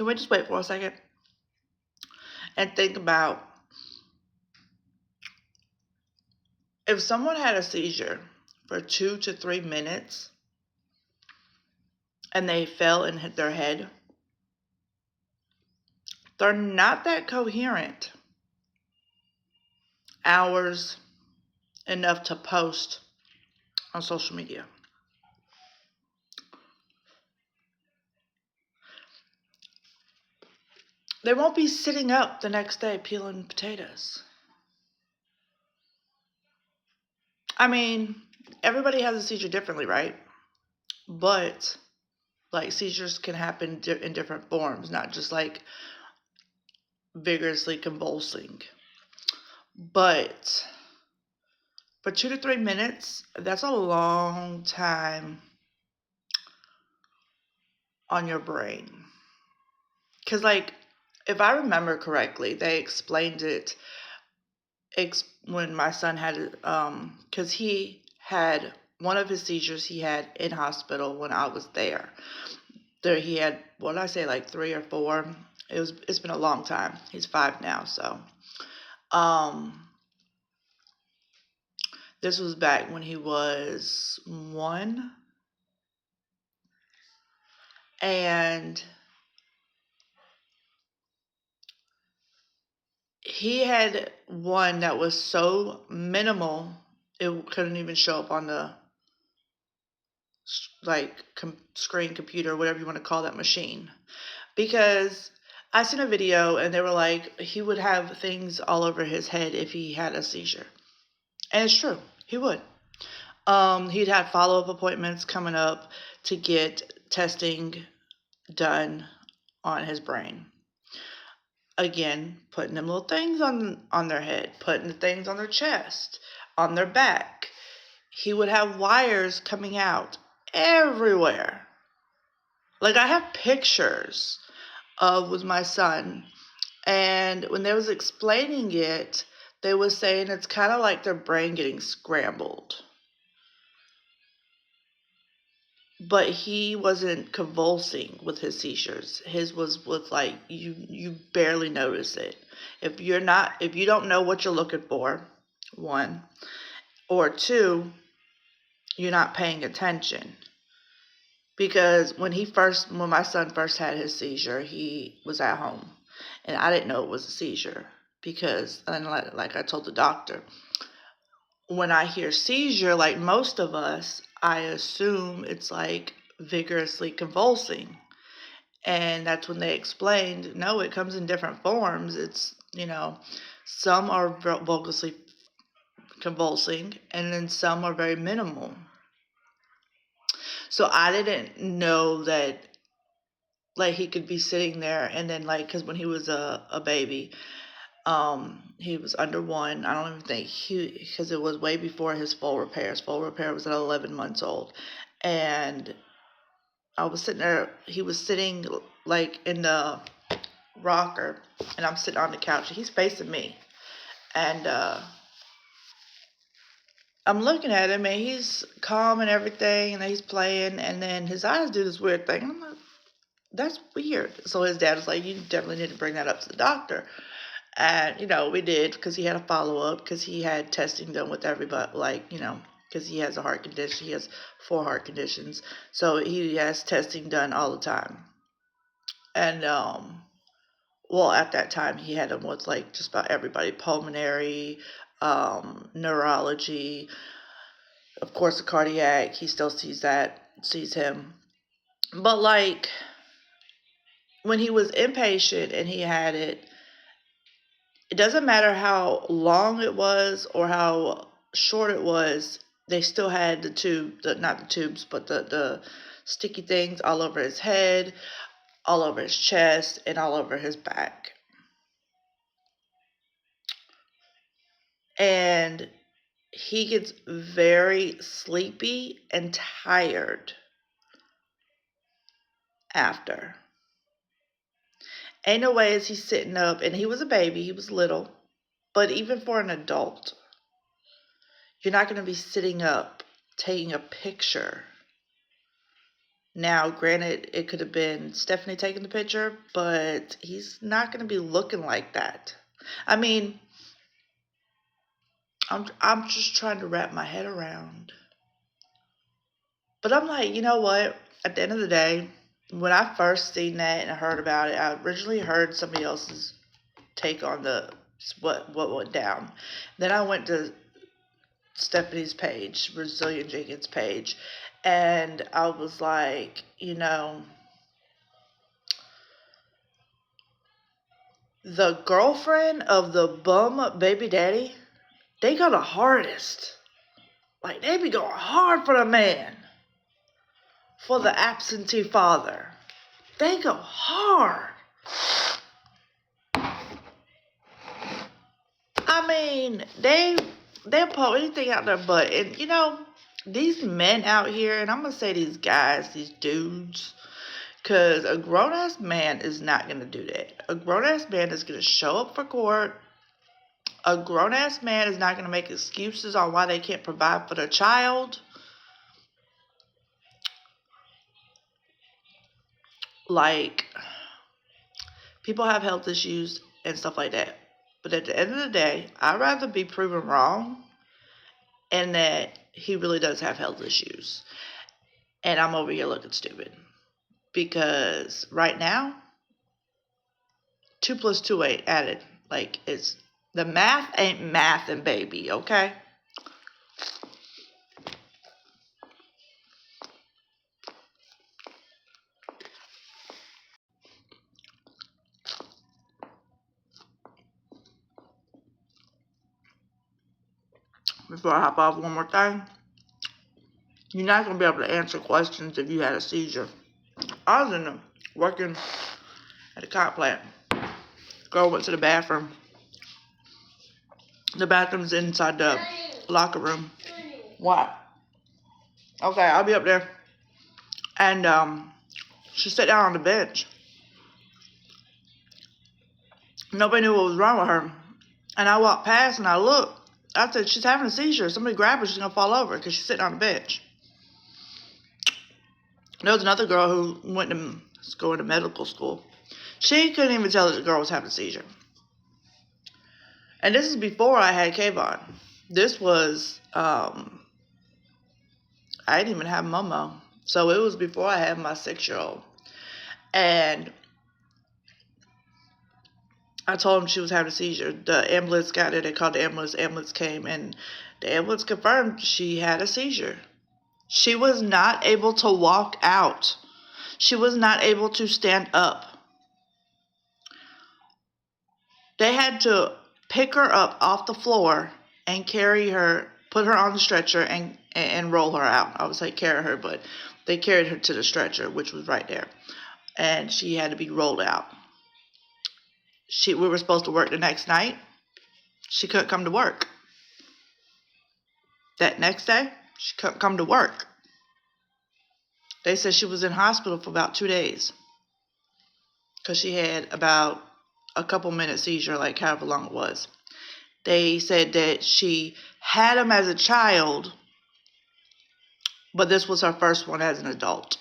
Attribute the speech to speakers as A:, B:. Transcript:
A: Can we just wait for a second and think about if someone had a seizure for 2 to 3 minutes and they fell and hit their head, they're not that coherent hours enough to post on social media. They won't be sitting up the next day peeling potatoes. I mean, everybody has a seizure differently, right? But like seizures can happen in different forms, not just like vigorously convulsing. But for 2 to 3 minutes, that's a long time on your brain. Because, like, if I remember correctly, they explained it when my son had, because he had one of his seizures he had in hospital when I was there. He had, what did I say, like 3 or 4? It's been a long time. He's 5 now, so. This was back when he was 1. And he had one that was so minimal, it couldn't even show up on the screen, computer, whatever you want to call that machine. Because I seen a video and they were like, he would have things all over his head if he had a seizure. And it's true, he would. He'd have follow-up appointments coming up to get testing done on his brain. Again, putting them little things on their head, putting the things on their chest, on their back. He would have wires coming out everywhere. Like, I have pictures with my son, and when they was explaining it, they was saying it's kind of like their brain getting scrambled. But he wasn't convulsing with his seizures. His was with, like, you barely notice it. If you don't know what you're looking for, 1, or 2, you're not paying attention. Because when my son first had his seizure, he was at home, and I didn't know it was a seizure because, and like I told the doctor, when I hear seizure, like most of us, I assume it's like vigorously convulsing. And that's when they explained, no, it comes in different forms. It's, some are vigorously convulsing, and then some are very minimal. So I didn't know that, like, he could be sitting there and then, like, because when he was a baby, he was under 1. I don't even think because it was way before his full repair. His full repair was at 11 months old. And I was sitting there, he was sitting, like, in the rocker, and I'm sitting on the couch, and he's facing me. And I'm looking at him, and he's calm and everything, and he's playing, and then his eyes do this weird thing. I'm like, that's weird. So his dad was like, you definitely need to bring that up to the doctor. And, we did, because he had a follow-up, because he had testing done with everybody, like, because he has a heart condition. He has 4 heart conditions. So he has testing done all the time. And, well, at that time, he had them with, like, just about everybody. Pulmonary, neurology, of course, the cardiac. He still sees him. But, like, when he was inpatient and he had it, it doesn't matter how long it was or how short it was, they still had not the tubes, but the sticky things all over his head, all over his chest, and all over his back. And he gets very sleepy and tired after. Ain't no way is he sitting up, and he was a baby, he was little, but even for an adult, you're not going to be sitting up taking a picture Now, granted, it could have been Stephanie taking the picture, but he's not going to be looking like that. I mean, I'm just trying to wrap my head around. But I'm like, you know what? At the end of the day, when I first seen that and I heard about it, I originally heard somebody else's take on the what went down. Then I went to Stephanie's page, Brazilian Jenkins' page, and I was like, the girlfriend of the bum baby daddy, they go the hardest. Like, they be going hard for the man, for the absentee father. They go hard. I mean, they'll pull anything out their butt. And, these men out here, and I'm going to say these guys, these dudes, because a grown-ass man is not going to do that. A grown-ass man is going to show up for court. A grown-ass man is not going to make excuses on why they can't provide for their child. Like, people have health issues and stuff like that. But at the end of the day, I'd rather be proven wrong and that he really does have health issues. And I'm over here looking stupid. Because right now, 2 plus 2 ain't added. Like, it's the math ain't mathin', baby, okay? Before I hop off, one more thing. You're not going to be able to answer questions if you had a seizure. I was working at a cop plant. Girl went to the bathroom. The bathroom's inside the locker room. What? Okay, I'll be up there. And she sat down on the bench. Nobody knew what was wrong with her. And I walked past and I looked. I said, she's having a seizure. Somebody grab her, she's going to fall over because she's sitting on the bench. There was another girl who went to go into medical school. She couldn't even tell that the girl was having a seizure. And this is before I had Kayvon. This was, I didn't even have Momo. So it was before I had my 6-year-old. And I told him she was having a seizure. The ambulance got there. They called the ambulance. The ambulance came, and the ambulance confirmed she had a seizure. She was not able to walk out. She was not able to stand up. They had to pick her up off the floor and carry her, put her on the stretcher, and roll her out. I would say carry her, but they carried her to the stretcher, which was right there. And she had to be rolled out. We were supposed to work the next night. She couldn't come to work. That next day, she couldn't come to work. They said she was in hospital for about 2 days because she had about a couple minute seizure, like however long it was. They said that she had them as a child, but this was her first one as an adult.